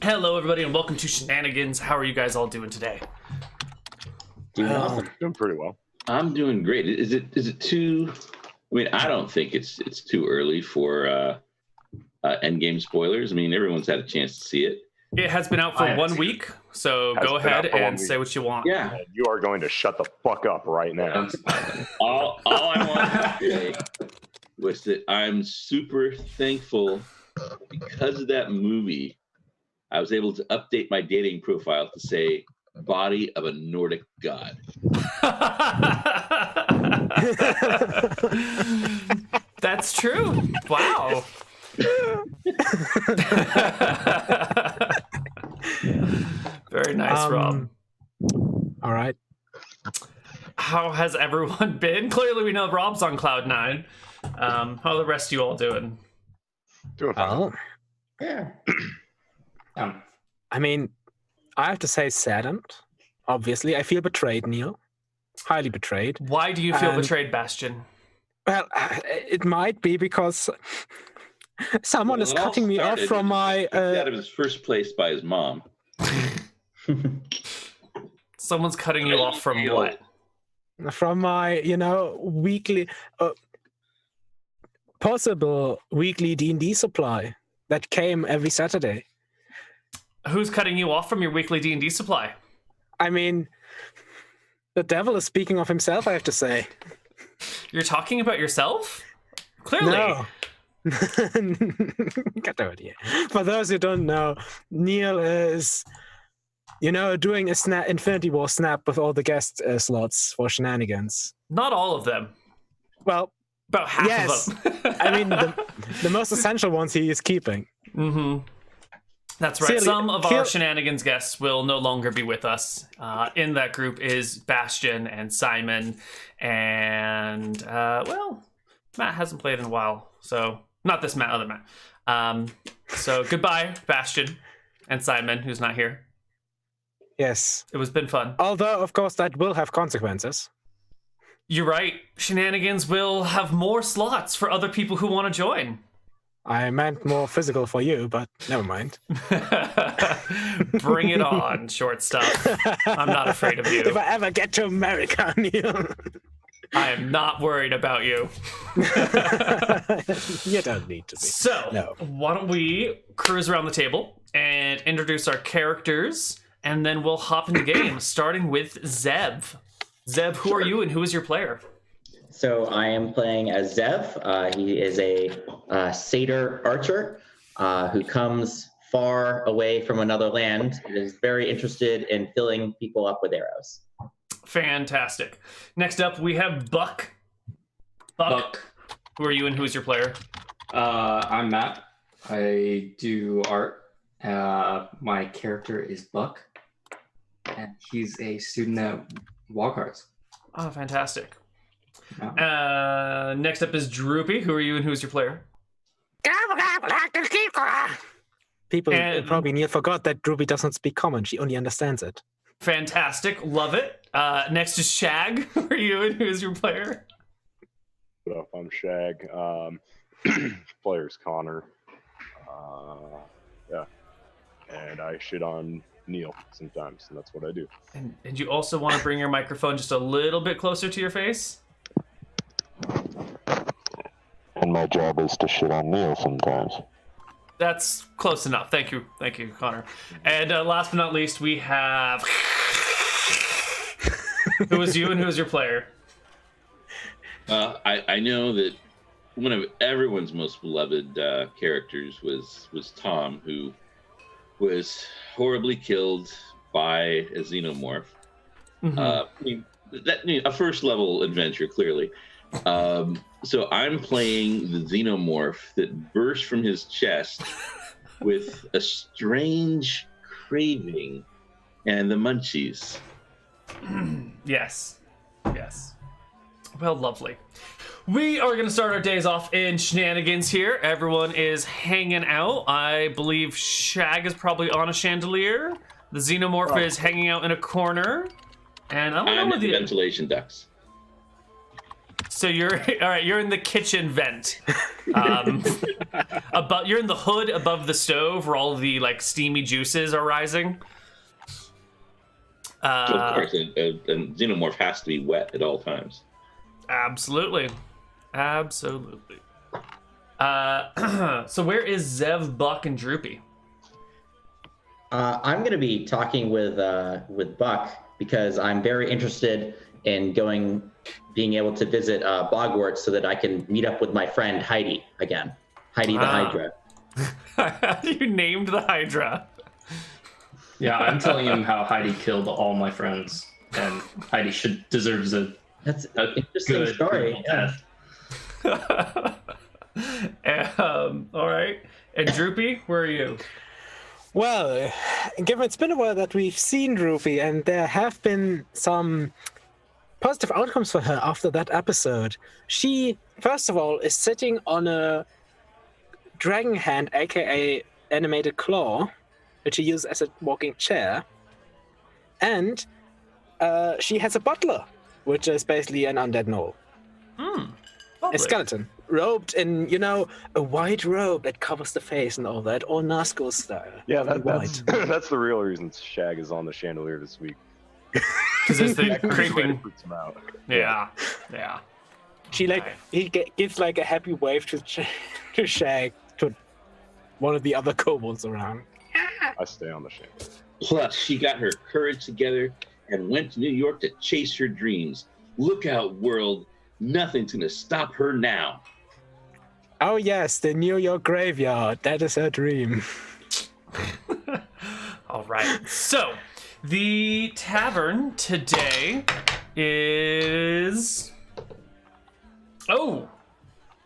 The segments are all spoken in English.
Hello, everybody, and welcome to Shenanigans. How are you guys all doing today? Doing awesome. Doing pretty well. I'm doing great. Is it too? I mean, I don't think it's too early for Endgame spoilers. I mean, everyone's had a chance to see it. It has been out for 1 week, so go ahead and say what you want. Yeah. And you are going to shut the fuck up right now. All I wanted to say was that I'm super thankful because of that movie. I was able to update my dating profile to say body of a Nordic god. That's true. Wow. Very nice, Rob. All right. How has everyone been? Clearly, we know Rob's on cloud 9. How are the rest of you all doing? Doing fine. Well, Yeah. I mean, I have to say saddened. Obviously, I feel betrayed, Neal. Highly betrayed. Why do you feel And- betrayed, Bastian? Well, it might be because someone is cutting me off from my... Out of his first place by his mom. Someone's cutting you off from what? From my, weekly... possible weekly D&D supply that came every Saturday. Who's cutting you off from your weekly D&D supply? I mean, the devil is speaking of himself, I have to say. You're talking about yourself? Clearly. No. Get over here. For those who don't know, Neal is, doing a Infinity War snap with all the guest slots for Shenanigans. Not all of them. Well, About half yes. of them. I mean, the most essential ones he is keeping. Mm-hmm. That's right. Silly. Some of our Shenanigans guests will no longer be with us. In that group is Bastian and Simon, and Matt hasn't played in a while, so not this Matt, other Matt. So goodbye, Bastian and Simon, who's not here. Yes. It was been fun. Although, of course, that will have consequences. You're right. Shenanigans will have more slots for other people who want to join. I meant more physical for you, but never mind. Bring it on, short stuff. I'm not afraid of you. If I ever get to America, Neal. I am not worried about you. You don't need to be. So, No. why don't we cruise around the table and introduce our characters, and then we'll hop into game, starting with Zeb. Zeb, who are you and who is your player? So I am playing as Zev. He is a satyr archer who comes far away from another land and is very interested in filling people up with arrows. Fantastic. Next up, we have Buck. Buck. Who are you and who is your player? I'm Matt. I do art. My character is Buck, and he's a student at Walkarts. Oh, fantastic. Next up is Droopy. Who are you and who is your player? People And- probably Neal forgot that Ruby doesn't speak common. She only understands it. Fantastic. Love it. Next is Shag. Who are you and who is your player? What up? I'm Shag. Player's Connar. Yeah. And I shit on Neal sometimes, and that's what I do. And you also want to bring your microphone just a little bit closer to your face? And my job is to shit on Neal sometimes. That's close enough. Thank you, Connar. And last but not least, we have... Who is you and who is your player? I know that one of everyone's most beloved characters was Tom, who was horribly killed by a xenomorph. Mhm. A first level adventure, clearly. So I'm playing the xenomorph that burst from his chest with a strange craving and the munchies. Yes. Well, lovely. We are going to start our days off in Shenanigans here. Everyone is hanging out. I believe Shag is probably on a chandelier. The xenomorph is hanging out in a corner. And I don't know I'm where at the the... ventilation ducts. So you're all right. You're in the kitchen vent. You're in the hood above the stove where all of the like steamy juices are rising. Of course, a xenomorph has to be wet at all times. Absolutely. So where is Zev, Buck, and Droopy? I'm going to be talking with Buck because I'm very interested in being able to visit Bogwarts so that I can meet up with my friend Heidi again. Heidi the Hydra. You named the Hydra. Yeah, I'm telling him how Heidi killed all my friends, and Heidi deserves That's an interesting story. Yeah. All right. And Droopy, where are you? Well, given it's been a while that we've seen Droopy, and there have been some positive outcomes for her after that episode. She, first of all, is sitting on a dragon hand, aka animated claw, which she uses as a walking chair. And she has a butler, which is basically an undead gnoll. A skeleton, robed in, a white robe that covers the face and all that, all Nazgul style. Yeah, white. that's the real reason Shag is on the chandelier this week. Because it's the creeping. Freaks him out. Yeah. He gives like a happy wave to Shag, to one of the other kobolds around. I stay on the chandelier. Plus, she got her courage together and went to New York to chase her dreams. Look out, world. Nothing's going to stop her now. Oh, yes, the New York graveyard. That is her dream. All right. So, the tavern today is... Oh,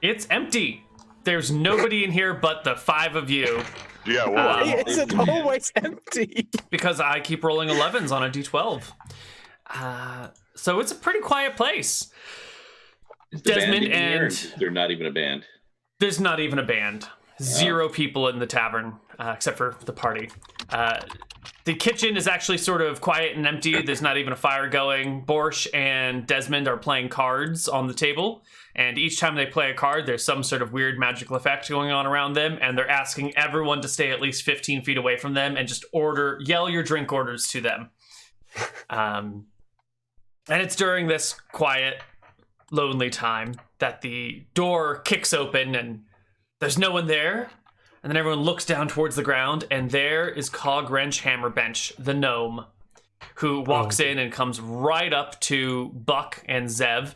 it's empty. There's nobody in here but the 5 of you. Yeah, Why is it always empty? Because I keep rolling 11s on a d12. So it's a pretty quiet place. Is the Desmond band in here, or and... is there not even a band? There's not even a band. 0 people in the tavern, except for the party. The kitchen is actually sort of quiet and empty. There's not even a fire going. Borsch and Desmond are playing cards on the table. And each time they play a card, there's some sort of weird magical effect going on around them. And they're asking everyone to stay at least 15 feet away from them and just yell your drink orders to them. And it's during this quiet, lonely time that the door kicks open and there's no one there. And then everyone looks down towards the ground, and there is Cog Wrench Hammerbench, the gnome, who walks in and comes right up to Buck and Zev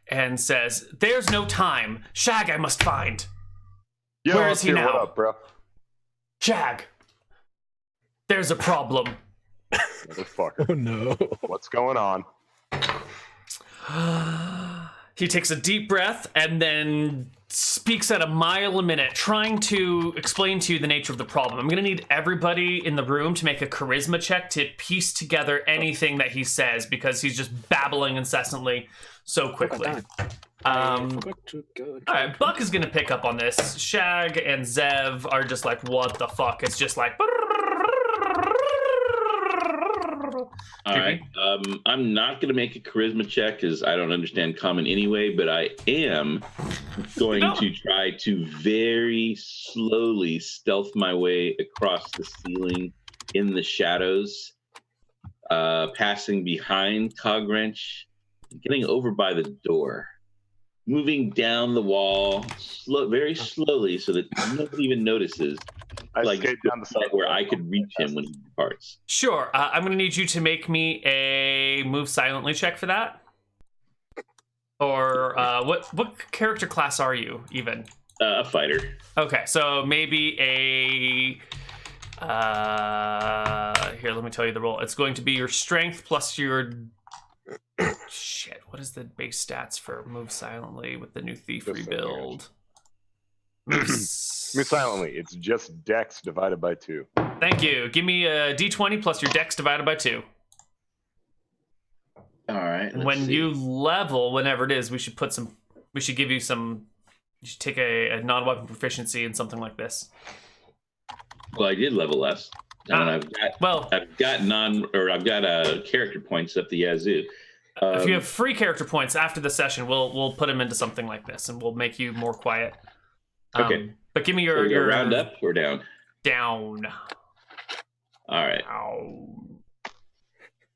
and says, "There's no time. Shag I must find." Yo, Where is he now? What up, bro? Shag, there's a problem. Motherfucker. Oh, no. What's going on? He takes a deep breath and then speaks at a mile a minute, trying to explain to you the nature of the problem. I'm going to need everybody in the room to make a charisma check to piece together anything that he says, because he's just babbling incessantly so quickly. All right, Buck is going to pick up on this. Shag and Zev are just like, what the fuck? It's just like... All right. I'm not going to make a charisma check because I don't understand common anyway, but I am going to try to very slowly stealth my way across the ceiling in the shadows, passing behind Cogwrench, getting over by the door, moving down the wall very slowly so that nobody even notices. Like down the side where I could reach him when he departs. Sure. I'm going to need you to make me a move silently check for that. Or what character class are you even? A fighter. Okay, so maybe a... here, let me tell you the roll. It's going to be your strength plus your... Shit, what is the base stats for move silently with the new thief rebuild? Move silently. It's just Dex divided by 2. Thank you. Give me a D20 plus your Dex divided by 2. All right. When you level, whenever it is, we should give you some. You should take a non-weapon proficiency in something like this. Well, I did level less. And I've got character points up the yazoo. If you have free character points after the session, we'll put them into something like this, and we'll make you more quiet. Okay. But give me So your round up or down? Down. All right. Ow.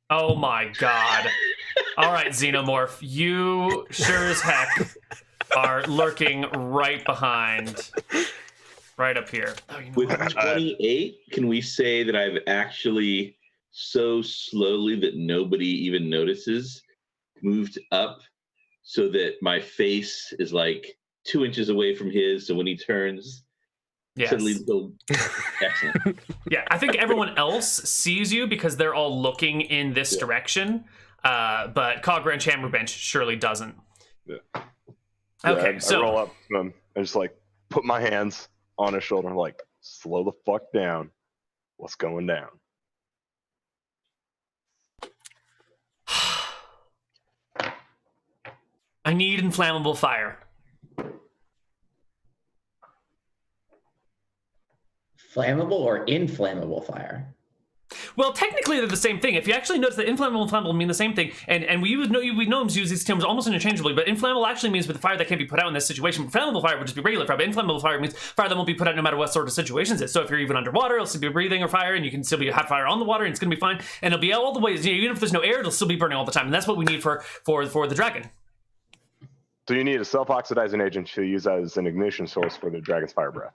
Oh my god. All right, Xenomorph, you sure as heck are lurking right behind, right up here. Oh, you know With what? 28, can we say that I've actually so slowly that nobody even notices moved up so that my face is like 2 inches away from his, so when he turns, Yes. suddenly go excellent. Yeah, I think everyone else sees you because they're all looking in this direction, but Cog Ranch Hammerbench surely doesn't. Yeah. Okay, I roll up to him and just like put my hands on his shoulder and like, slow the fuck down. What's going down? I need inflammable fire. Flammable or inflammable fire? Well, technically they're the same thing. If you actually notice that inflammable and flammable mean the same thing, and we gnomes use these terms almost interchangeably, but inflammable actually means with the fire that can't be put out in this situation. Flammable fire would just be regular fire, but inflammable fire means fire that won't be put out no matter what sort of situations it's. So if you're even underwater, it'll still be breathing or fire, and you can still be hot fire on the water, and it's gonna be fine, and it'll be all the ways. Even if there's no air, it'll still be burning all the time, and that's what we need for the dragon. So you need a self-oxidizing agent to use as an ignition source for the dragon's fire breath.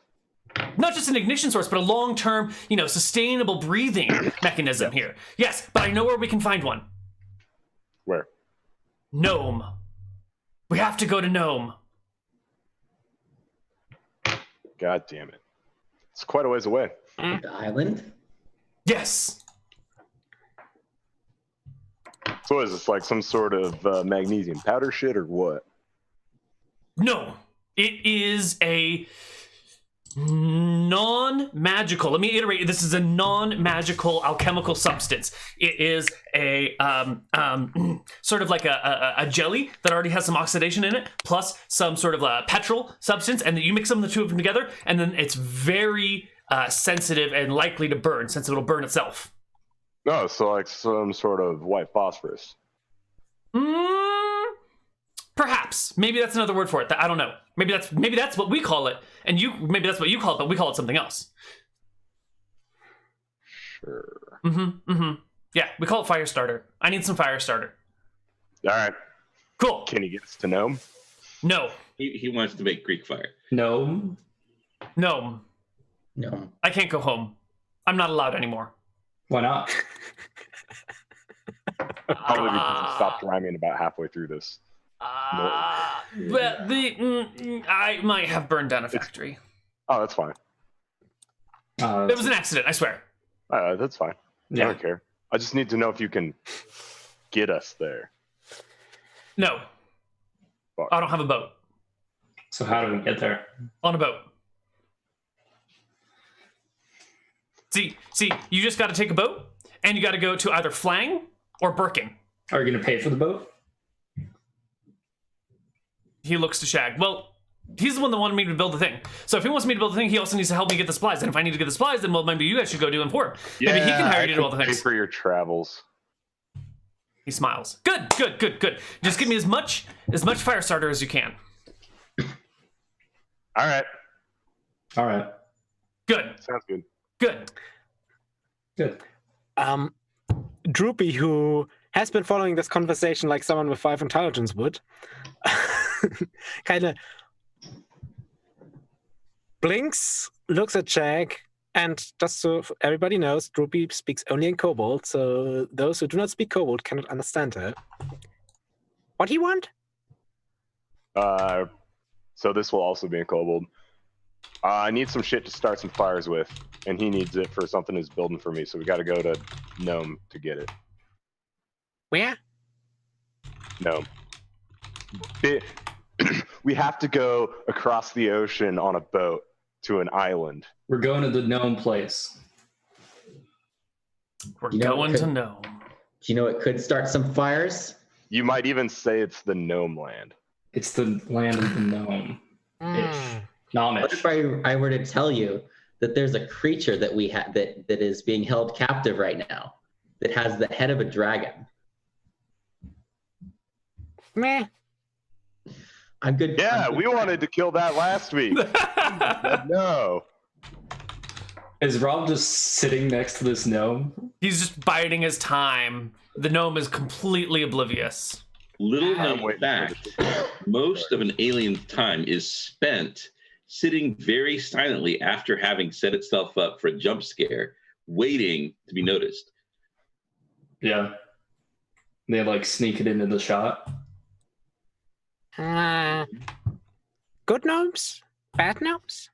Not just an ignition source, but a long-term, sustainable breathing mechanism here. Yes, but I know where we can find one. Where? Gnome. We have to go to Gnome. God damn it. It's quite a ways away. The island? Yes. So is this like some sort of magnesium powder shit or what? No. It is a non-magical, let me iterate, this is a non-magical alchemical substance. It is a sort of like a jelly that already has some oxidation in it, plus some sort of petrol substance, and then you mix the two of them together, and then it's very sensitive and likely to burn, since it'll burn itself. No, so like some sort of white phosphorus. Perhaps. Maybe that's another word for it. I don't know. Maybe that's what we call it, and maybe that's what you call it, but we call it something else. Sure. Yeah, we call it fire starter. I need some fire starter. All right. Cool. Can you get us to Gnome? No. He wants to make Greek fire. No. No. No. I can't go home. I'm not allowed anymore. Why not? Probably because he stopped rhyming about halfway through this. But I might have burned down a factory. Oh, that's fine. It was an accident, I swear. That's fine. Yeah. I don't care. I just need to know if you can get us there. No. Fuck. I don't have a boat. So how do we get there? On a boat. See, you just got to take a boat, and you got to go to either Flang or Birkin. Are you going to pay for the boat? He looks to Shag. Well, he's the one that wanted me to build the thing. So if he wants me to build the thing, he also needs to help me get the supplies. And if I need to get the supplies, then well, maybe you guys should go do them for him. Maybe he can hire you to do all the pay things. for your travels. He smiles. Good. Just give me as much fire starter as you can. All right. Good. Sounds good. Good. Droopy, who has been following this conversation like someone with 5 intelligence would, kind of blinks, looks at Jag, and just so everybody knows, Droopy speaks only in Kobold, so those who do not speak Kobold cannot understand her. What do you want? So this will also be in Kobold. I need some shit to start some fires with, and he needs it for something he's building for me, so we got to go to Gnome to get it. Where? Gnome. We have to go across the ocean on a boat to an island. We're going to the gnome place. We're You know, going could- to Gnome. Do you know it could start some fires? You might even say it's the Gnome land. It's the land of the gnome. What Gnome-ish. if I were to tell you that there's a creature that we have that is being held captive right now that has the head of a dragon? Meh. I'm good. Yeah, I'm good we for wanted to kill that last week. But no. Is Rob just sitting next to this gnome? He's just biding his time. The gnome is completely oblivious. Little I'm known waiting for fact, most of an alien's time is spent sitting very silently after having set itself up for a jump scare, waiting to be noticed. Yeah. They like sneak it into the shot. Good gnomes? Bad gnomes?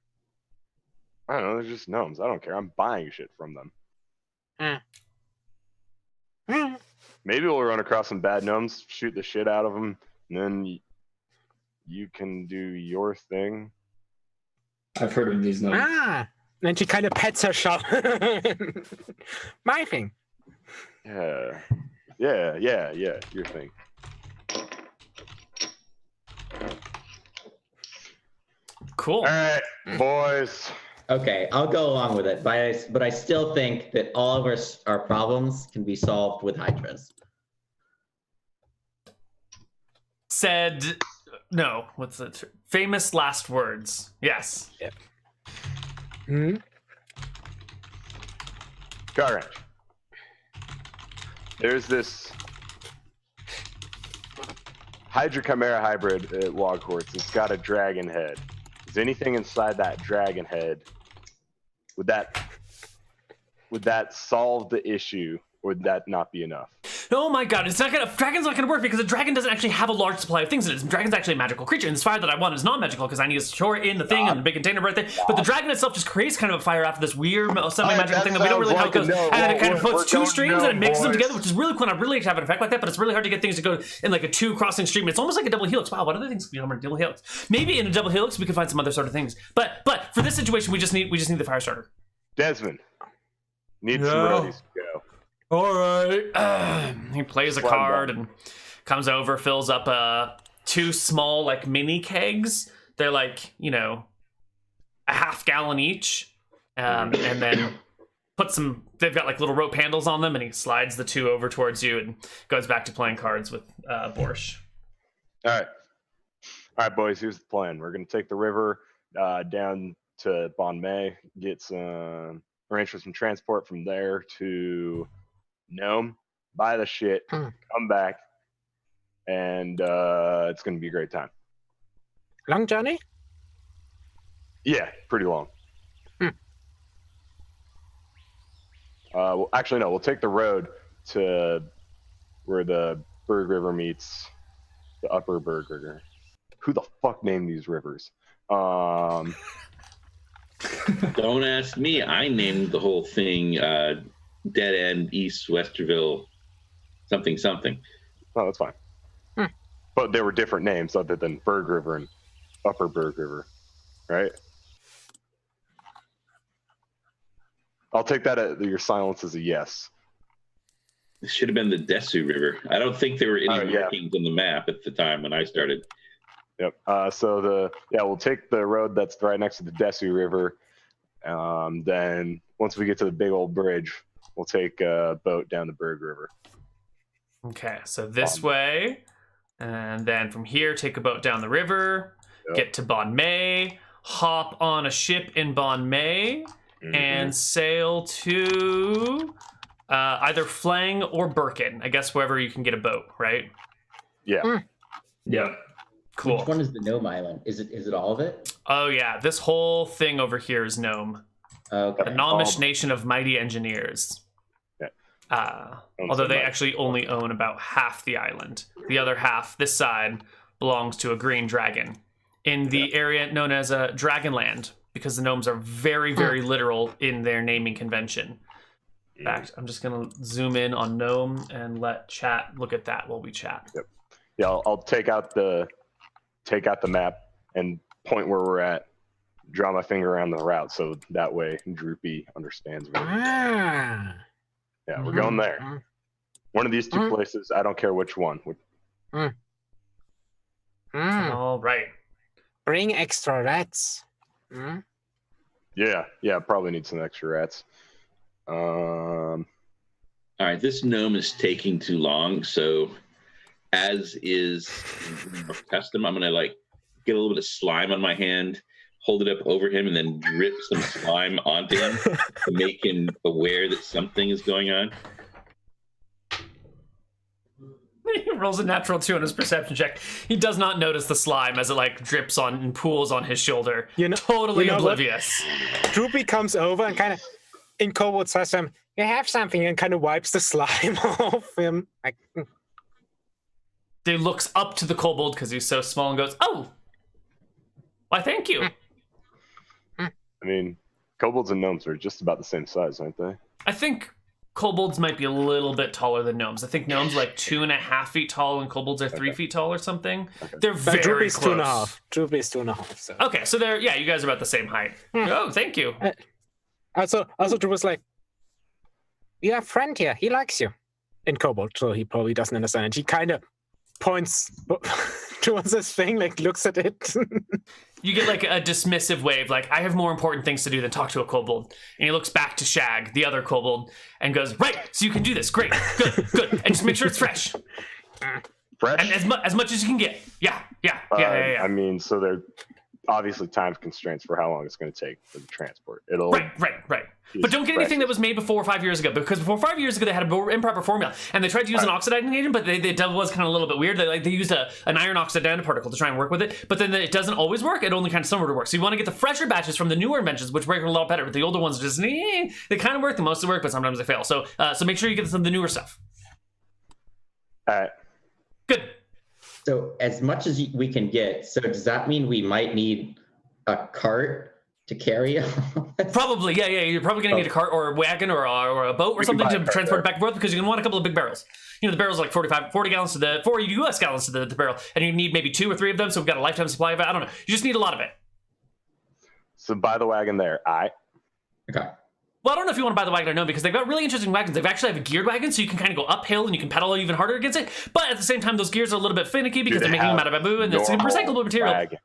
I don't know, they're just gnomes. I don't care. I'm buying shit from them. Maybe we'll run across some bad gnomes, shoot the shit out of them, and then you can do your thing. I've heard of these gnomes. And she kind of pets her shop. My thing. Yeah. Your thing. Cool. All right, boys. Okay, I'll go along with it, but I still think that all of our problems can be solved with hydras. Said, no, what's the famous last words? Yes. Yep. Car wrench. There's this Hydra Chimera hybrid at Logports. It's got a dragon head. Is anything inside that dragon head? Would that solve the issue, or would that not be enough? Oh my god, dragon's not gonna work because a dragon doesn't actually have a large supply of things in it. Dragon's actually a magical creature, and this fire that I want is non-magical because I need to store it in the thing and the big container right there. But the dragon itself just creates kind of a fire after this weird semi-magical thing that we don't really know how it goes. And then it kind of puts two streams and it mixes them together, which is really cool. And I really like to have an effect like that, but it's really hard to get things to go in like a two crossing stream. It's almost like a double helix. Wow, what other things can be on a double helix? Maybe in a double helix we could find some other sort of things. But for this situation, we just need the fire starter. Desmond, need some roadies to go. All right. He plays a card and comes over, fills up two small like mini kegs. They're like, a half gallon each, and then puts some. They've got like little rope handles on them, and he slides the two over towards you and goes back to playing cards with Borsch. All right, boys. Here's the plan. We're gonna take the river down to G.N.o.M.E, get some arrange for some transport from there to G.N.o.M E, buy the shit, come back, and it's going to be a great time. Long journey? Yeah, pretty long. Well, actually, no, we'll take the road to where the Berg River meets the Upper Berg River. Who the fuck named these rivers? Don't ask me. I named the whole thing Dead End, East Westerville, something. Oh, that's fine. But there were different names other than Berg River and Upper Berg River, right? I'll take that your silence as a yes. It should have been the Desu River. I don't think there were any markings on the map at the time when I started. Yep. We'll take the road that's right next to the Desu River. Then once we get to the big old bridge, we'll take a boat down the Berg River. Okay, so this way, and then from here, take a boat down the river, get to G.N.o.M.E, hop on a ship in G.N.o.M.E, and sail to either Flang or Birkin. I guess wherever you can get a boat, right? Yeah. Yeah. Cool. Which one is the Gnome Island? Is it all of it? Oh yeah, this whole thing over here is Gnome. Okay. A Gnomish nation of mighty engineers. Although they actually only own about half the island. The other half, this side, belongs to a green dragon in the area known as Dragonland, because the gnomes are very, very literal in their naming convention. In fact, I'm just going to zoom in on gnome and let chat look at that while we chat. Yep. Yeah, I'll take out the map and point where we're at, draw my finger around the route so that way Droopy understands where Yeah, we're going there. One of these two places, I don't care which one. All right. Bring extra rats. Yeah, probably need some extra rats. All right, this gnome is taking too long, so as is custom, I'm gonna like get a little bit of slime on my hand, hold it up over him, and then drip some slime onto him to make him aware that something is going on. He rolls a natural 2 on his perception check. He does not notice the slime as it like drips on and pools on his shoulder. Totally oblivious. Droopy comes over and kind of, in Kobold says to him, "You have something," and kind of wipes the slime off him. Like, He looks up to the kobold because he's so small and goes, "Oh, why, thank you." I mean, kobolds and gnomes are just about the same size, aren't they? I think kobolds might be a little bit taller than gnomes. I think gnomes are like 2.5 feet tall and kobolds are 3 feet tall or something. Okay. They're very Droopy's close. 2.5. Droopy's 2.5. So. Okay, so they're, yeah, you guys are about the same height. Oh, thank you. Also, Droopy's like, "You have a friend here. He likes you." In kobold, so he probably doesn't understand it. He kind of points towards this thing, like looks at it. You get like a dismissive wave, like, "I have more important things to do than talk to a kobold." And he looks back to Shag, the other kobold, and goes, "Right, so you can do this. Great, good. And just make sure it's fresh. Fresh? And as much as you can get. Yeah. I mean, so there are obviously time constraints for how long it's going to take for the transport. It'll Right. But don't get anything that was made before 5 years ago, because before 5 years ago they had an improper formula, and they tried to use an oxidizing agent, but it was kind of a little bit weird. They used an iron oxide nanoparticle to try and work with it, but then it doesn't always work. It only kind of somewhat works. So you want to get the fresher batches from the newer inventions, which work a lot better. But the older ones just they kind of work. They mostly work, but sometimes they fail. So make sure you get some of the newer stuff. All right. Good. So as much as we can get, so does that mean we might need a cart to carry all this? Probably, yeah. You're probably going to need a cart or a wagon or a boat or something to transport it back and forth, because you're going to want a couple of big barrels. You know, the barrel's like 40 gallons to 40 US gallons to the barrel, and you need maybe 2 or 3 of them, so we've got a lifetime supply of it. I don't know. You just need a lot of it. So buy the wagon there. Okay. Well, I don't know if you want to buy the wagon or no, because they've got really interesting wagons. They've actually have a geared wagon, so you can kind of go uphill and you can pedal even harder against it. But at the same time, those gears are a little bit finicky because they're making them out of bamboo and it's a recyclable material. Wagon.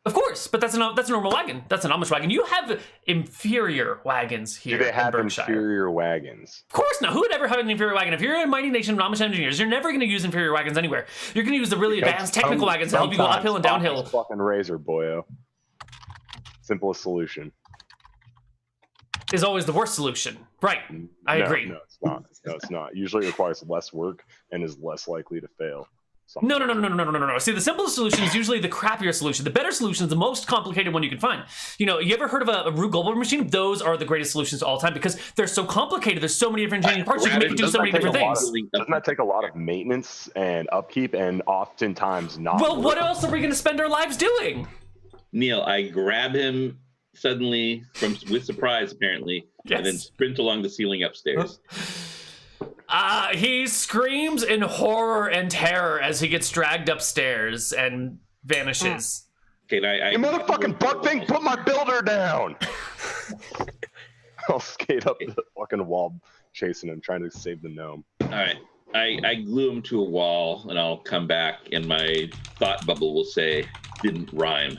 Of course, but that's a normal wagon. That's an Amish wagon. You have inferior wagons here. Do they have in Berkshire. inferior wagons? Of course not. Who would ever have an inferior wagon? If you're a mighty nation of Amish engineers, you're never going to use inferior wagons anywhere. You're going to use the really advanced technical wagons to help you go uphill and downhill. Fucking razor, boyo. Simplest solution. Is always the worst solution. Right. I agree. No, it's not. No, it's not. Usually requires less work and is less likely to fail. No. See, the simplest solution is usually the crappier solution. The better solution is the most complicated one you can find. You know, you ever heard of a Rube Goldberg machine? Those are the greatest solutions of all time because they're so complicated. There's so many different changing parts. You can make it do so many different things. Doesn't that take a lot of maintenance and upkeep and oftentimes not? Well, what else are we going to spend our lives doing? Neal, I grab him suddenly with surprise, apparently, and then sprint along the ceiling upstairs. He screams in horror and terror as he gets dragged upstairs and vanishes. Okay, you motherfucking butt thing, put my builder down! I'll skate up the fucking wall, chasing him, trying to save the gnome. All right, I glue him to a wall, and I'll come back, and my thought bubble will say, "Didn't rhyme."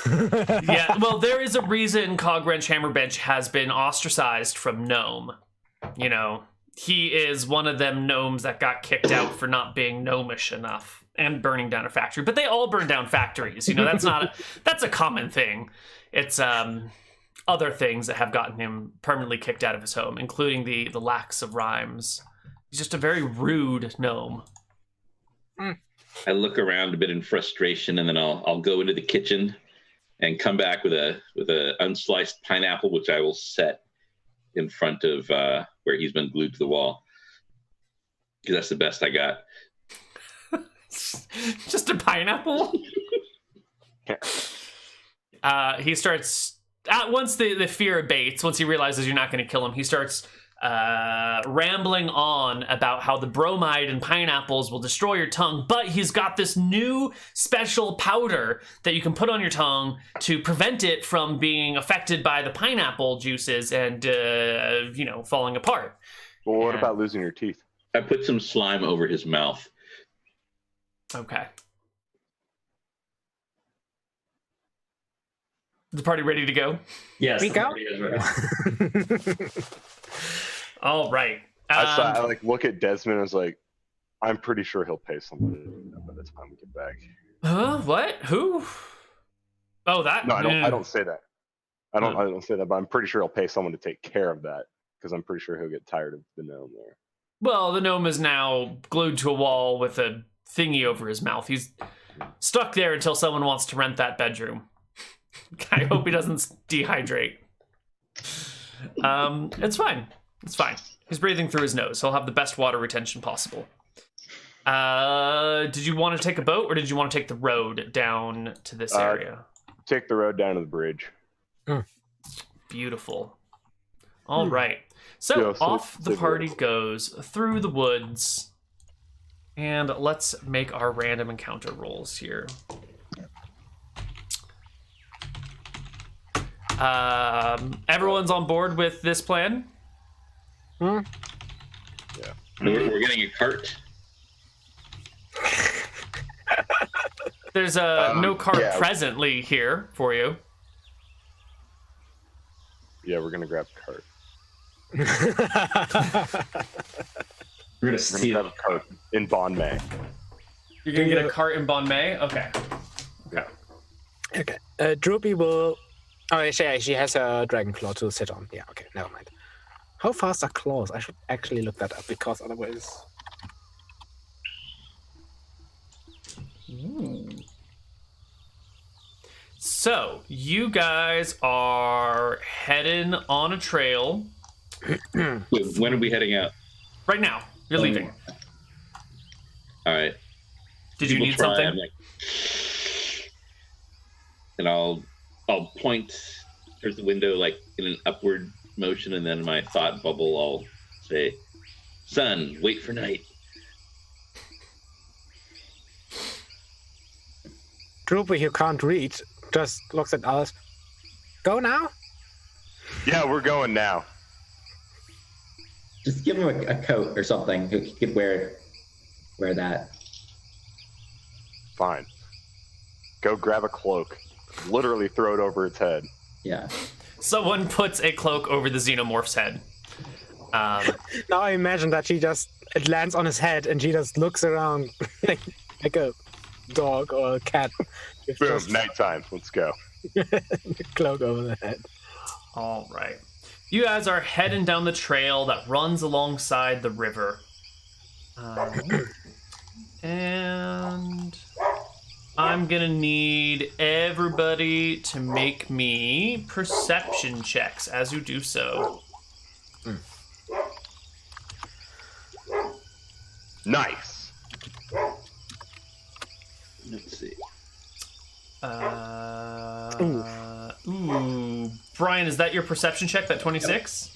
Yeah, well, there is a reason Cogwrench Hammerbench has been ostracized from Gnome. You know, he is one of them gnomes that got kicked out for not being gnomish enough and burning down a factory. But they all burn down factories. You know, that's a common thing. It's other things that have gotten him permanently kicked out of his home, including the lacks of rhymes. He's just a very rude gnome. I look around a bit in frustration, and then I'll go into the kitchen and come back with a unsliced pineapple, which I will set in front of where he's been glued to the wall, because that's the best I got. Just a pineapple? He starts, once the fear abates, once he realizes you're not going to kill him, he starts rambling on about how the bromide in pineapples will destroy your tongue, but he's got this new special powder that you can put on your tongue to prevent it from being affected by the pineapple juices and falling apart. Well, what about losing your teeth? I put some slime over his mouth. Okay. The party ready to go? Yes. We go? All right. I look at Desmond and I was like, I'm pretty sure he'll pay somebody by the time we get back. Huh? What? Who? Oh, that? No, I don't say that. I don't say that, but I'm pretty sure he'll pay someone to take care of that because I'm pretty sure he'll get tired of the gnome there. Well, the gnome is now glued to a wall with a thingy over his mouth. He's stuck there until someone wants to rent that bedroom. I hope he doesn't dehydrate. It's fine. It's fine. He's breathing through his nose. He'll have the best water retention possible. Did you want to take a boat or did you want to take the road down to this area? Take the road down to the bridge. Beautiful. All right. So off the party goes through the woods. And let's make our random encounter rolls here. Everyone's on board with this plan? Yeah. We're getting a cart. There's no cart presently here for you. Yeah, we're gonna grab a cart. We're gonna Grab steal. a cart in Bon May. You're gonna get a cart in Bon May? Okay. Okay. Droopy will. Oh, yeah, she has a dragon claw to sit on. Yeah, okay, never mind. How fast are claws? I should actually look that up because otherwise. So, you guys are heading on a trail. Wait, when are we heading out? Right now. You're leaving. All right. Did you need something? And I'll point towards the window like in an upward motion, and then my thought bubble, I'll say, "Sun, wait for night." Droopy, who can't read, just looks at us. Go now? Yeah, we're going now. Just give him a coat or something. He could wear that. Fine. Go grab a cloak. Literally throw it over its head. Yeah. Someone puts a cloak over the xenomorph's head. Now I imagine that it lands on his head and she just looks around like a dog or a cat. With Boom, just nighttime. Let's go. the cloak over the head. All right. You guys are heading down the trail that runs alongside the river. And I'm going to need everybody to make me perception checks as you do so. Nice. Let's see. Ooh. Bryan, is that your perception check, that 26?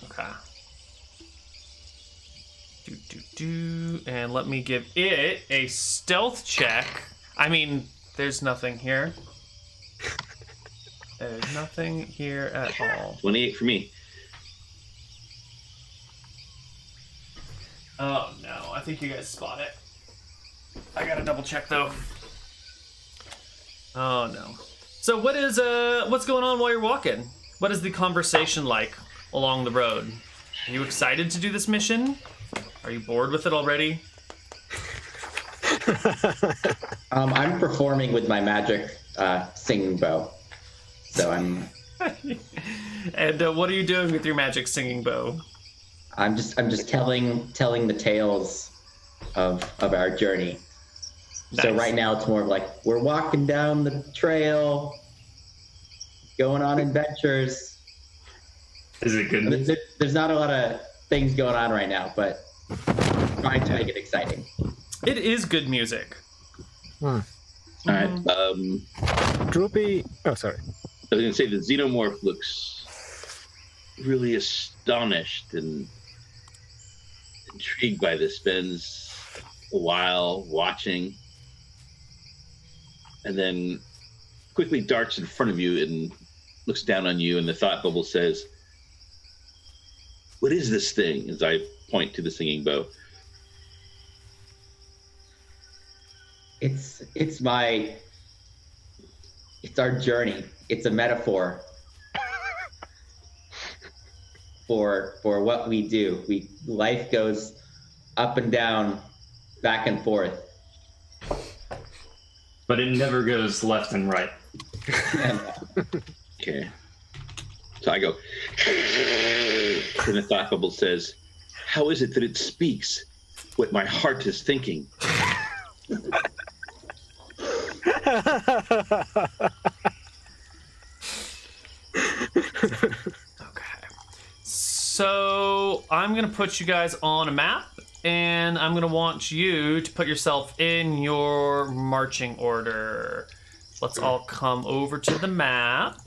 Okay. And let me give it a stealth check. I mean, there's nothing here. There's nothing here at all. 28 for me. Oh no, I think you guys spot it. I gotta double check though. Oh no. So what's going on while you're walking? What is the conversation like along the road? Are you excited to do this mission? Are you bored with it already? I'm performing with my magic singing bow. So I'm And what are you doing with your magic singing bow? I'm just telling the tales of our journey. Nice. So right now it's more of like we're walking down the trail, going on adventures. Is it good? There's not a lot of things going on right now, but trying to make it exciting. It is good music. All right. Droopy. Oh, sorry. I was gonna say the xenomorph looks really astonished and intrigued by this. Spends a while watching, and then quickly darts in front of you and looks down on you. And the thought bubble says, "What is this thing?" As I point to the singing bow. It's our journey. It's a metaphor for what we do. Life goes up and down, back and forth. But it never goes left and right. Okay. So I go, and the thought bubble says, how is it that it speaks what my heart is thinking? Okay. So I'm going to put you guys on a map, and I'm going to want you to put yourself in your marching order. Let's all come over to the map.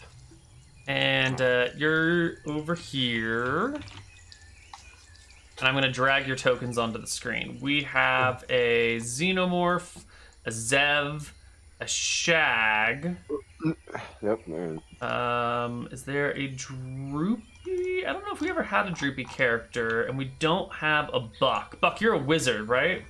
And you're over here. And I'm going to drag your tokens onto the screen. We have a Xenomorph, a Zev, a Shag. Yep. Man. Is there a Droopy? I don't know if we ever had a Droopy character, and we don't have a Buck. Buck, you're a wizard, right?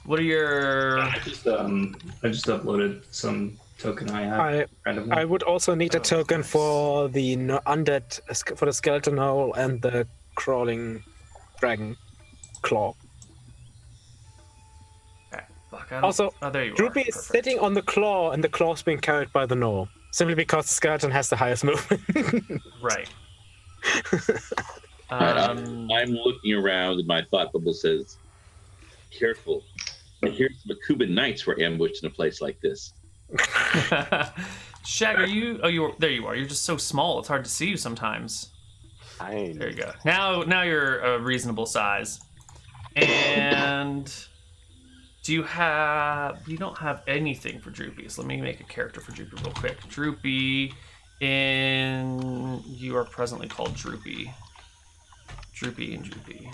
What are your... I just uploaded some token I have. I would also need a token for the undead, for the skeleton hole and the crawling dragon claw. Okay, Buck, I don't... Also, oh, there you Droopy are. is Perfect. sitting on the claw, and the claw's being carried by the gnoll. Simply because the skeleton has the highest movement. Right. I'm looking around, and my thought bubble says, careful. I hear some Akuban knights were ambushed in a place like this. Shag, are you... Oh, there you are. You're just so small, it's hard to see you sometimes. There you go. Now you're a reasonable size. And... do you have... You don't have anything for Droopy, so let me make a character for Droopy real quick. Droopy you are presently called Droopy. Droopy and Droopy.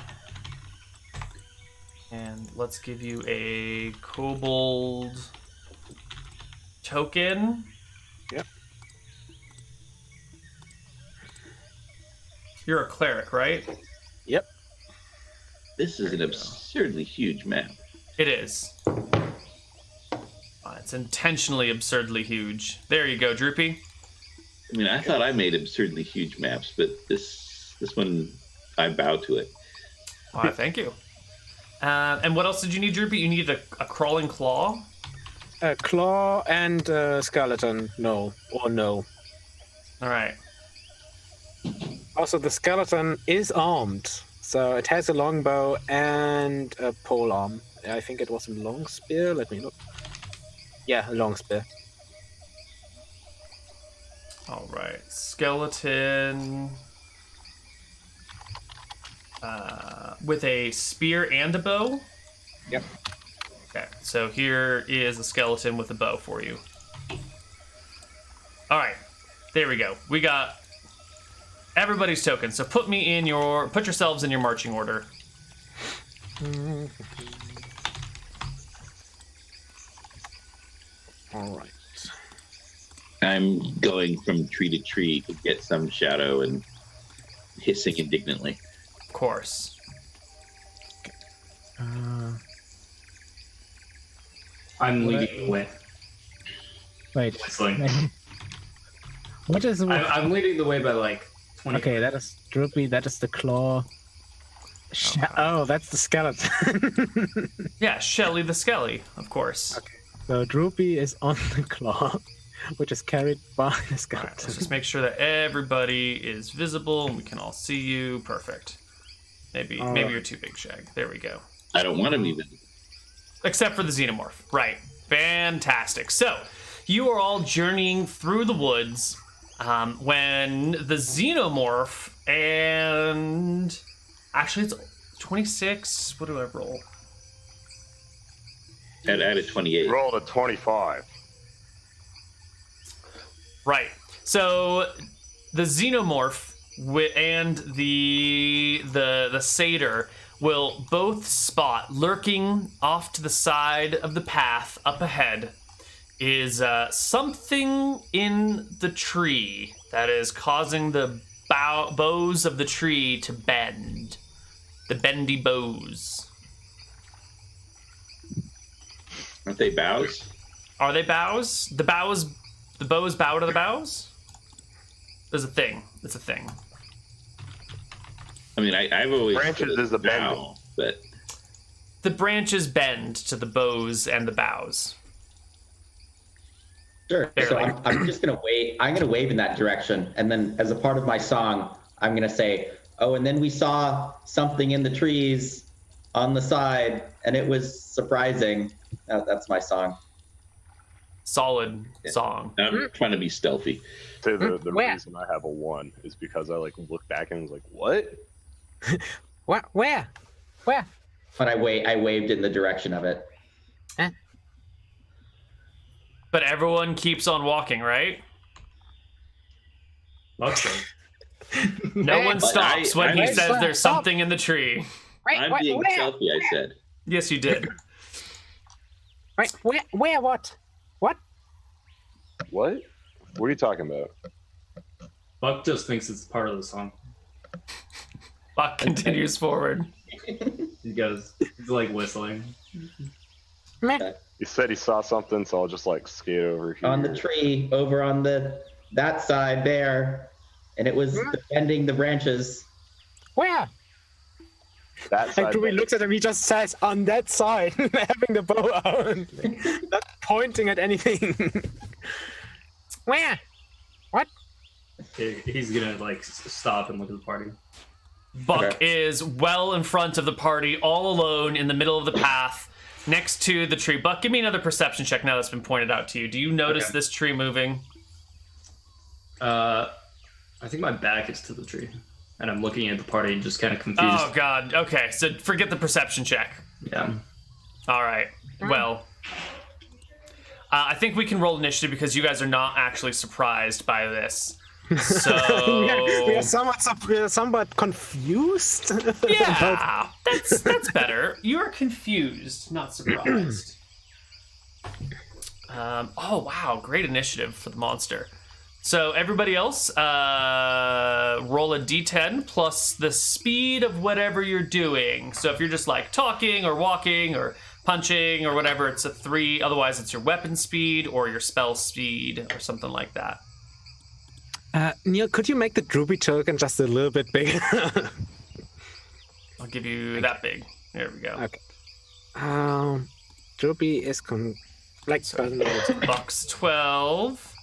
And let's give you a kobold token. Yep. You're a cleric, right? Yep. This is an absurdly huge map. It is. It's intentionally absurdly huge. There you go, Droopy. I mean, I thought I made absurdly huge maps, but this one, I bow to it. Why, thank you. And what else did you need, Droopy? You needed a crawling claw? A claw and a skeleton, no. Or no. All right. Also, the skeleton is armed. So it has a longbow and a pole arm. I think it was a long spear. Let me look. Yeah, a long spear. All right. Skeleton... with a spear and a bow? Yep. Okay, so here is a skeleton with a bow for you. All right, there we go. We got everybody's token. So put yourselves in your marching order. All right. I'm going from tree to tree to get some shadow and hissing indignantly. Of course. I'm leading the way. Wait. What is? I'm leading the way by like 20. Okay, that is Droopy. That is the claw. Oh, that's the skeleton. Yeah, Shelly the Skelly, of course. Okay. So Droopy is on the claw, which is carried by the All right, skeleton. let's just make sure that everybody is visible and we can all see you. Perfect. Maybe you're too big, Shag. There we go. I don't want to be visible. Except for the Xenomorph. Right. Fantastic. So, you are all journeying through the woods when the Xenomorph and... Actually, it's 26. What do I roll? I'd added 28. Rolled a 25. Right. So, the Xenomorph and the satyr will both spot, lurking off to the side of the path up ahead, is something in the tree that is causing the boughs of the tree to bend. The bendy boughs. Aren't they boughs? Are they boughs? The bows bow to the boughs? There's a thing. It's a thing. I mean, I've always Branches said is the bow, but The branches bend to the bows and the boughs. Sure. So Barely. I'm just gonna wave. I'm gonna wave in that direction, and then as a part of my song, I'm gonna say, "Oh, and then we saw something in the trees on the side, and it was surprising." That's my song. Solid song. I'm trying to be stealthy. So the Where? reason I have a 1 is because I like looked back and was like, what? Where? But I waved in the direction of it. But everyone keeps on walking, right? Okay. No one stops when he I- says there's Stop. something in the tree. I'm being stealthy, I said. Yes, you did. Right, where, what? What? What? What are you talking about? Buck just thinks it's part of the song. Buck continues forward. He goes, he's like whistling. Meh. He said he saw something, so I'll just like skate over here. On the tree, over on that side there, and it was bending the branches. Where? That And side. Ruby looks at him, he just says, on that side, having the bow out, not pointing at anything. Where? He's gonna like stop and look at the party. Buck is well in front of the party, all alone in the middle of the path, next to the tree. Buck, give me another perception check now that's been pointed out to you. Do you notice Okay. this tree moving? I think my back is to the tree, and I'm looking at the party and just kind of confused. Oh, God. Okay, so forget the perception check. Yeah. All right. Well, I think we can roll initiative because you guys are not actually surprised by this. So we are somewhat confused. yeah, that's better. You're confused, not surprised. Oh wow, great initiative for the monster. So everybody else, roll a d10 plus the speed of whatever you're doing. So if you're just like talking or walking or punching or whatever, it's a 3. Otherwise, it's your weapon speed or your spell speed or something like that. Neal, could you make the Droopy token just a little bit bigger? I'll give you that big. There we go. Okay. Droopy is Buck's 12.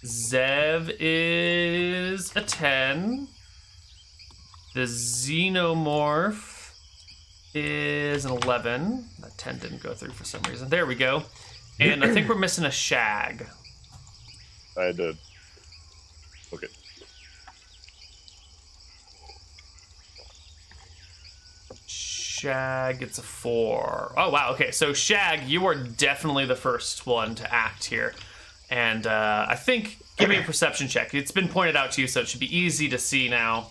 Zev is a 10. The Xenomorph is an 11. That 10 didn't go through for some reason. There we go. And I think we're missing a Shag. I had to look at. Shag gets a 4. Oh, wow. Okay, so Shag, you are definitely the first one to act here. And I think, give me a perception check. It's been pointed out to you, so it should be easy to see now.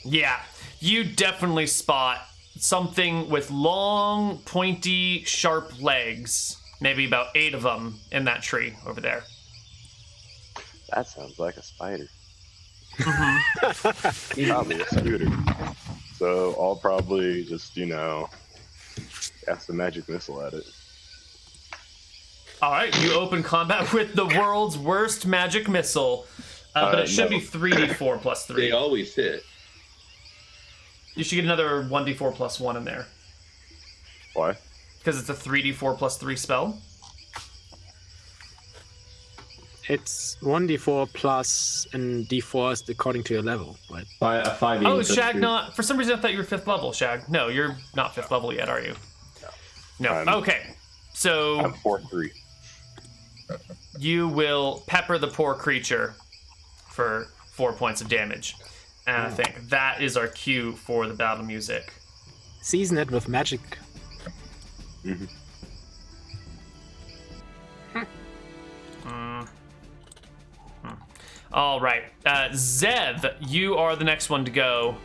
Yeah, you definitely spot something with long, pointy, sharp legs. Maybe about 8 of them in that tree over there. That sounds like a spider. Mm-hmm. Probably a scooter. So I'll probably just, cast a magic missile at it. All right, you open combat with the world's worst magic missile, but it should No. be 3d4 plus 3. They always hit. You should get another 1d4 plus 1 in there. Why? Because it's a 3d4 plus 3 spell. It's 1d4 plus and d4 is according to your level, right? A 5e. Oh, is Shag not? For some reason, I thought you were 5th level, Shag. No, you're not 5th level yet, are you? No. Okay. So I'm 4-3. you will pepper the poor creature for 4 points of damage. And I think that is our cue for the battle music. Season it with magic. Mm-hmm. All right. Zev, you are the next one to go.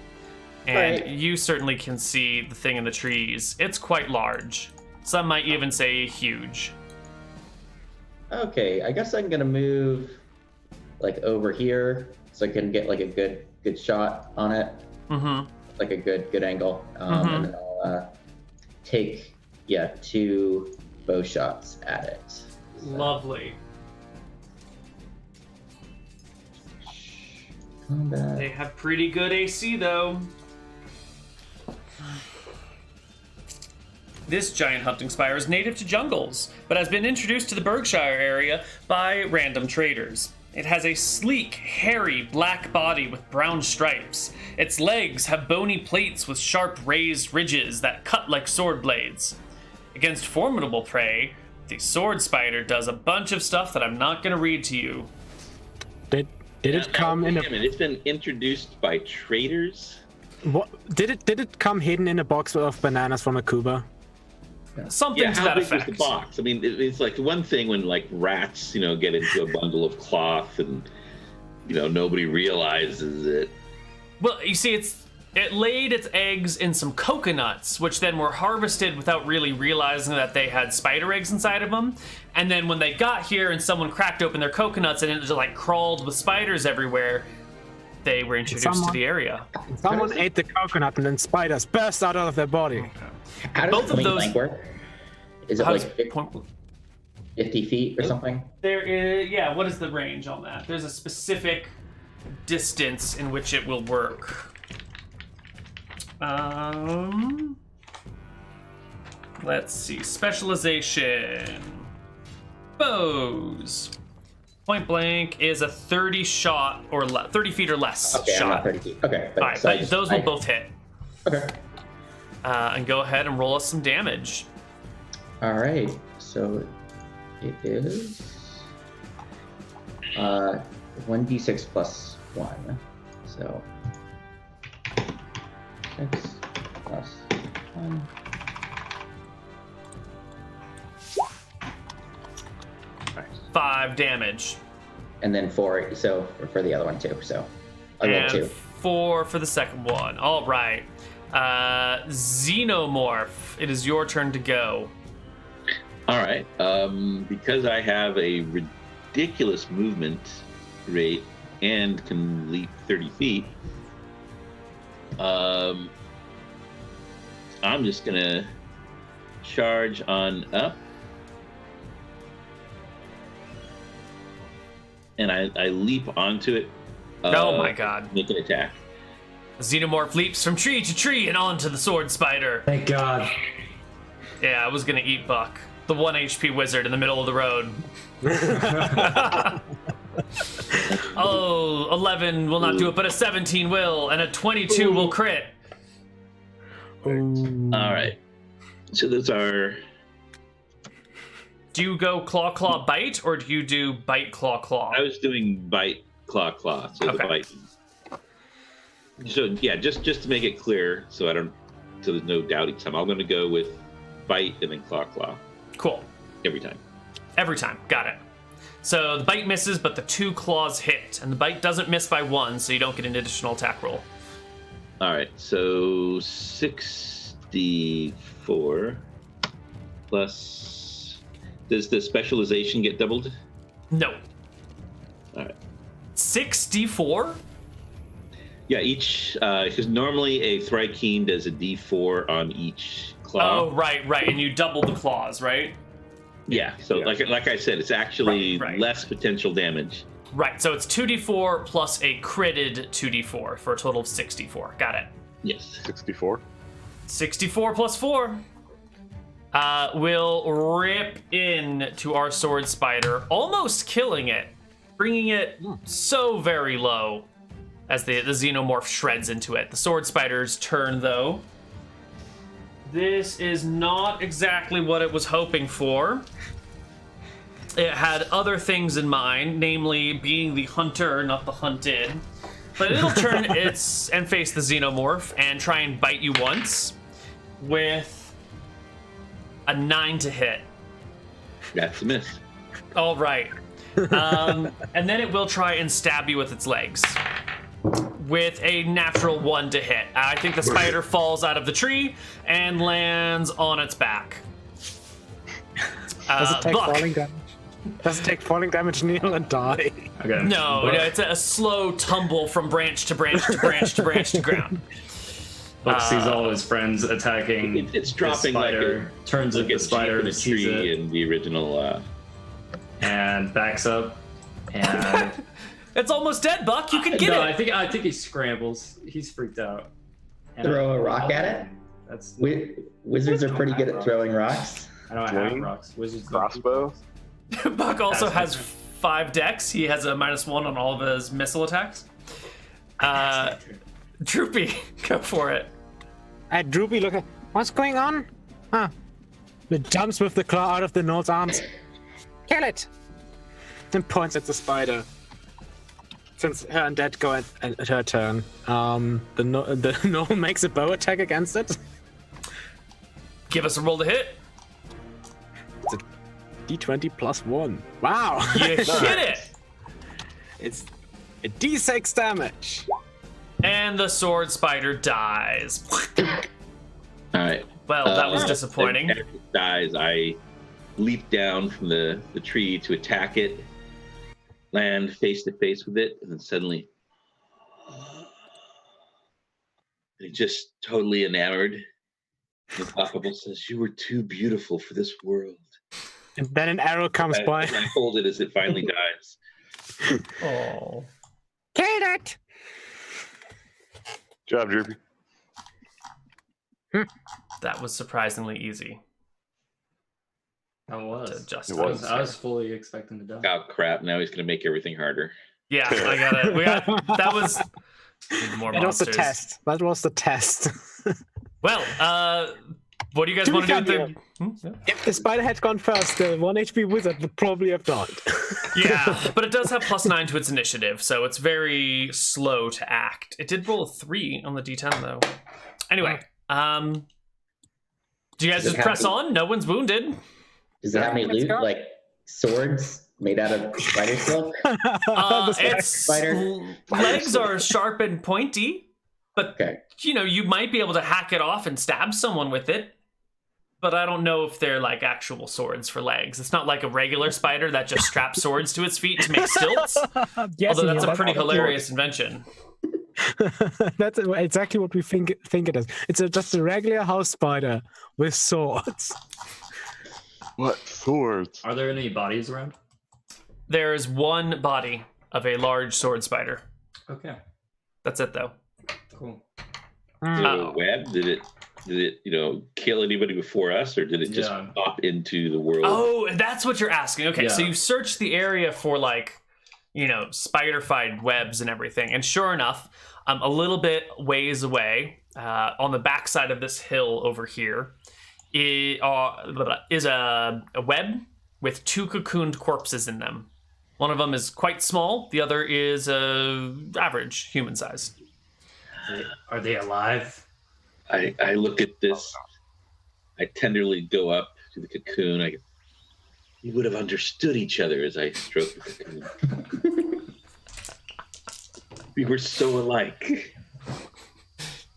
And Right. you certainly can see the thing in the trees. It's quite large. Some might even say huge. Okay, I guess I'm gonna move like over here so I can get like a good shot on it, Mm-hmm. like a good angle, and then I'll take 2 bow shots at it. So, Lovely. combat. They have pretty good AC, though. This giant hunting spire is native to jungles, but has been introduced to the Berkshire area by random traders. It has a sleek, hairy, black body with brown stripes. Its legs have bony plates with sharp raised ridges that cut like sword blades. Against formidable prey, the sword spider does a bunch of stuff that I'm not going to read to you. Did it come in a? It's been introduced by traders. What did it come hidden in a box of bananas from a Cuba? Something to how that big effect. was the box? I mean, it's like one thing when like rats, get into a bundle of cloth and nobody realizes it. Well, you see, it laid its eggs in some coconuts, which then were harvested without really realizing that they had spider eggs inside of them. And then when they got here and someone cracked open their coconuts and it just like crawled with spiders everywhere, they were introduced to the area. Someone ate the coconut and then spiders burst out of their body. How does Both of point those- blank work? Is it How like does 50 feet or something? There is, yeah, what is the range on that? There's a specific distance in which it will work. Let's see. Specialization. Bows. Point blank is a 30 shot or 30 feet or less Okay, I'm shot. not 30 feet. Okay. All right, so but those will both hit. Okay. And go ahead and roll us some damage. All right. So it is 1d6 plus 1. So 6 plus 1. Nice. 5 damage. And then 4. So for the other one too. So I'll roll And 2. 4 for the second one. All right. Xenomorph, it is your turn to go. All right. Because I have a ridiculous movement rate and can leap 30 feet, I'm just gonna charge on up, and I leap onto it. Oh my god. Make an attack. Xenomorph leaps from tree to tree and onto the sword spider. Thank God. Yeah, I was gonna eat Buck, the 1 HP wizard in the middle of the road. Oh, 11 will not do it, but a 17 will, and a 22 will crit. All right. So those are. Do you go claw, claw, bite, or do you do bite, claw, claw? I was doing bite, claw, claw. So Okay. the bite. So yeah, just to make it clear, so there's no doubting time. I'm going to go with bite and then claw, claw Cool. every time. Every time. Got it. So the bite misses, but the 2 claws hit, and the bite doesn't miss by 1, so you don't get an additional attack roll. All right, so 64 plus. Does the specialization get doubled? No. All right. 64? Yeah, each because normally a Thrykeen does a D4 on each claw. Oh, right, and you double the claws, right? Yeah. So like I said, it's actually Right. less potential damage. Right, so it's 2d4 plus a critted 2d4 for a total of 64. Got it. Yes. 64. 64 plus 4 will rip in to our sword spider, almost killing it, bringing it so very low as the xenomorph shreds into it. The sword spider's turn, though. This is not exactly what it was hoping for. It had other things in mind, namely being the hunter, not the hunted. But it'll turn its and face the xenomorph and try and bite you once with a 9 to hit. That's a miss. All right. And then it will try and stab you with its legs with a natural 1 to hit. I think the spider falls out of the tree and lands on its back. Does it take Buck. falling damage? Does it take falling damage, Neal, and die? Okay. No, Buck, it's a slow tumble from branch to branch to branch to branch to ground. Buck sees all his friends attacking. It's the dropping spider, turns at like the a spider, in a sees tree it, in the original. and backs up. And It's almost dead, Buck. You can get no, it. I think he scrambles. He's freaked out. And Throw a rock at it? That's With Wizards are pretty good at throwing rocks. I don't have Sling? rocks. Wizards don't keep Crossbow? rocks. Buck also That's has 5 dex. He has a -1 on all of his missile attacks. Droopy, go for it. At Droopy, look at what's going on? Huh? It jumps with the claw out of the Noel's arms. Kill it! And points at the spider. Since her undead go at her turn, the Noel makes a bow attack against it. Give us a roll to hit. It's a D20 +1. Wow! You hit it. It's a D6 damage. And the sword spider dies. All right. Well, that was disappointing. After it dies, I leap down from the tree to attack it, land face to face with it, and then suddenly, it just totally enamored. Unstoppable says, "You were too beautiful for this world." And then an arrow comes by. I hold it as it finally dies. Oh. Kill it! Good job, Droopy. That was surprisingly easy. That was. Just It was. I was fully expecting to die. Oh crap! Now he's gonna make everything harder. Yeah, I got it. That was more That was the monsters. test. That was the test. Well, what do you guys To be want to do fair, with the... If the spider had gone first, the 1 HP wizard would probably have died. Yeah, but it does have +9 to its initiative, so it's very slow to act. It did roll a 3 on the D10 though. Anyway, do you guys Does it just press have to- on? No one's wounded. Does it have any Let's loot, go. like swords made out of spider silk? Its spider. legs are sharp and pointy, but Okay. you might be able to hack it off and stab someone with it. But I don't know if they're like actual swords for legs. It's not like a regular spider that just straps swords to its feet to make stilts. Yes, Although that's Neal, a pretty what- hilarious invention. That's exactly what we think it is. It's just a regular house spider with swords. What swords? Are there any bodies around? There is one body of a large sword spider. Okay. That's it though. Cool. Did Oh. it web? Did it kill anybody before us, or did it just Yeah. pop into the world? Oh, that's what you're asking. Okay, so Yeah. you searched the area for spider-fied webs and everything, and sure enough, a little bit ways away, on the backside of this hill over here, is a web with 2 cocooned corpses in them. One of them is quite small. The other is average human size. Are they alive? I look at this. I tenderly go up to the cocoon. I go, "You would have understood each other," as I stroke the cocoon. We were so alike.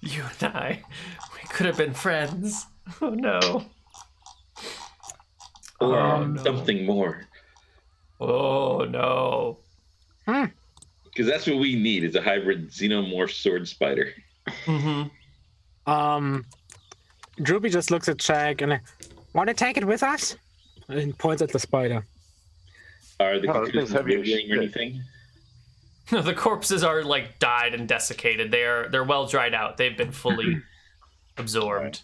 You and I, we could have been friends. Oh no. Or no. something more. Oh no. Because that's what we need, is a hybrid xenomorph sword spider. Mm-hmm. Droopy just looks at Shag and want to take it with us? And points at the spider. Are the Oh, that thing's cocoons heavy as wiggling or shit. anything? No, the corpses are died and desiccated. They're well dried out. They've been fully absorbed.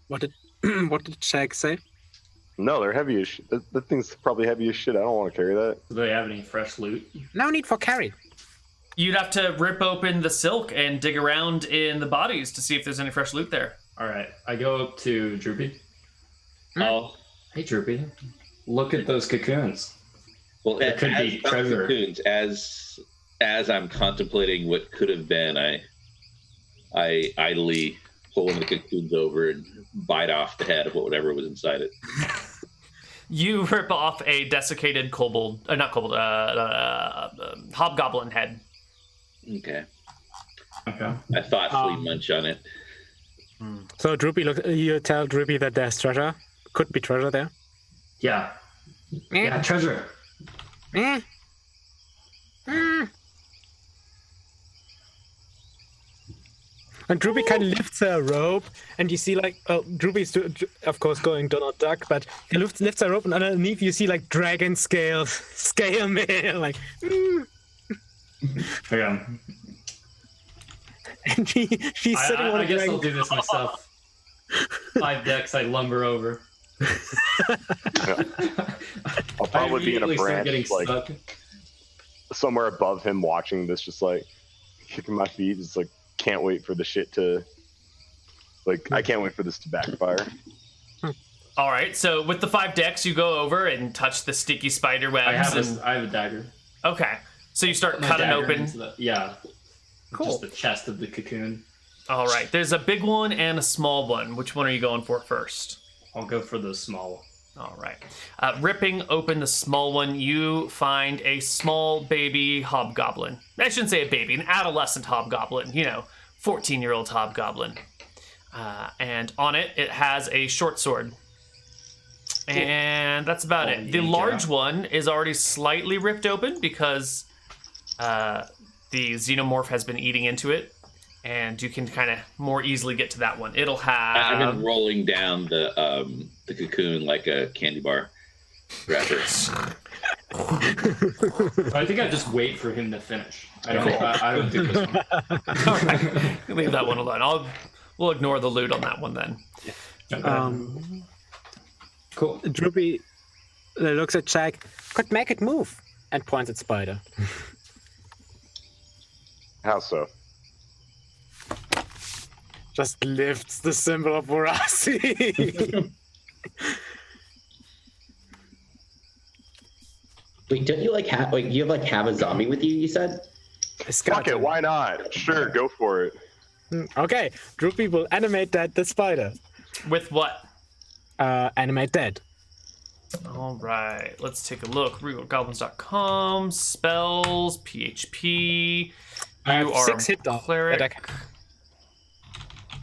What did Shag say? No, they're heavy as shit. That thing's probably heavy as shit. I don't want to carry that. Do they have any fresh loot? No need for carry. You'd have to rip open the silk and dig around in the bodies to see if there's any fresh loot there. All right. I go up to Droopy. Oh, Hey, Droopy. Look at those cocoons. well, It could be as treasure. cocoons, as I'm contemplating what could have been, I idly pull one of the cocoons over and bite off the head of whatever was inside it. You rip off a desiccated hobgoblin head. Okay. Okay. I thoughtfully munch on it. So Droopy, you tell Droopy that there's treasure. Could be treasure there. Yeah. Yeah, treasure. Eh. And Droopy kind of lifts her rope, and you see Droopy's of course going Donald Duck, but he lifts her rope, and underneath you see dragon scale mail, Okay. and she's sitting on I a guess dragon. I'll do this myself. 5 decks, I lumber over. I'll probably be in a immediately start branch, getting like stuck. somewhere above him, watching this, just like kicking my feet. Just like can't wait for the shit to, like, I can't wait for this to backfire. All right, so with the 5 decks, you go over and touch the sticky spider webs. I have a dagger. Okay, so you start My cutting dagger open. into yeah. Cool. Just the chest of the cocoon. All right, there's a big one and a small one. Which one are you going for first? I'll go for the small. All right. Ripping open the small one, you find a small baby hobgoblin. I shouldn't say a baby, an adolescent hobgoblin. 14-year-old hobgoblin. And on it, it has a short sword. And that's about it. The large one is already slightly ripped open because the xenomorph has been eating into it. And you can kind of more easily get to that one. It'll have... I've been rolling down the cocoon like a candy bar wrapper. I think I just wait for him to finish. I don't do this one. All right. Leave that one alone. We'll ignore the loot on that one then. Cool. Droopy looks at Jack. Could make it move, and points at Spider. How so? Just lifts the symbol of voracity. Wait, don't you have a zombie with you? You said. Fuck it, why not? Sure, go for it. Okay, Droopy will animate the spider. With what? Animate dead. All right, let's take a look. RegalGoblins.com, spells, PHP. I have You are 6 hit die. cleric.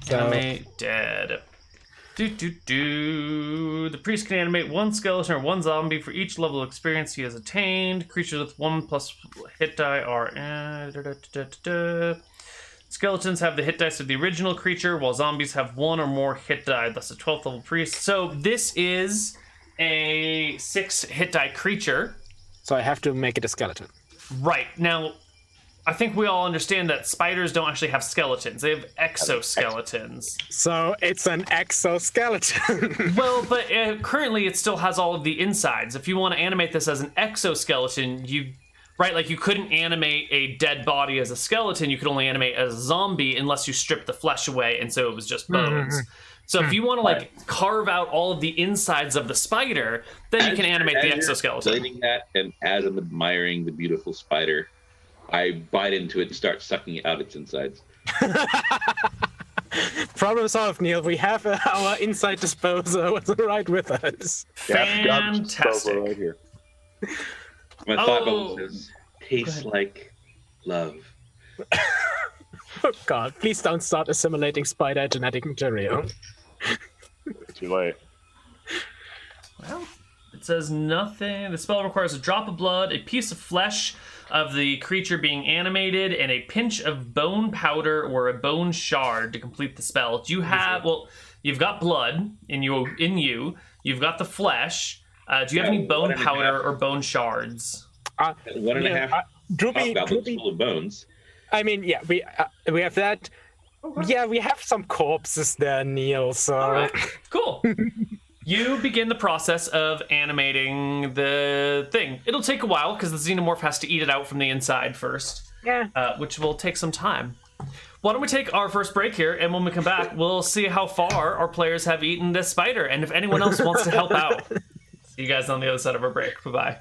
So, Animate dead. The priest can animate 1 skeleton or 1 zombie for each level of experience he has attained. Creatures with 1+ hit die are... Skeletons have the hit dice of the original creature, while zombies have 1 or more hit die, thus a 12th level priest. So this is a 6 hit die creature. so I have to make it a skeleton. Right. Now, I think we all understand that spiders don't actually have skeletons. They have exoskeletons. So it's an exoskeleton. Well, but currently it still has all of the insides. If you want to animate this as an exoskeleton, you couldn't animate a dead body as a skeleton. You could only animate as a zombie unless you stripped the flesh away, and so it was just bones. So if you want to carve out all of the insides of the spider, then you can animate the exoskeleton. Explaining that, and as I'm admiring the beautiful spider, I bite into it and start sucking out its insides. Problem solved, Neal. We have our inside disposer right with us. Fantastic. Right here. My thought bubble says, tastes like love. Oh God, please don't start assimilating spider genetic material. Too late. Well, it says nothing. The spell requires a drop of blood, a piece of flesh of the creature being animated, and a pinch of bone powder or a bone shard to complete the spell. Do you have... Well, you've got blood in you. You've got the flesh. Do you have any bone powder or bone shards? 1.5 goblins full of bones. I mean, yeah, we have that. Okay. Yeah, we have some corpses there, Neal. So all right, cool. You begin the process of animating the thing. It'll take a while because the xenomorph has to eat it out from the inside first. Yeah. Which will take some time. Why don't we take our first break here, and when we come back, we'll see how far our players have eaten this spider, and if anyone else wants to help out. See you guys on the other side of our break. Bye-bye.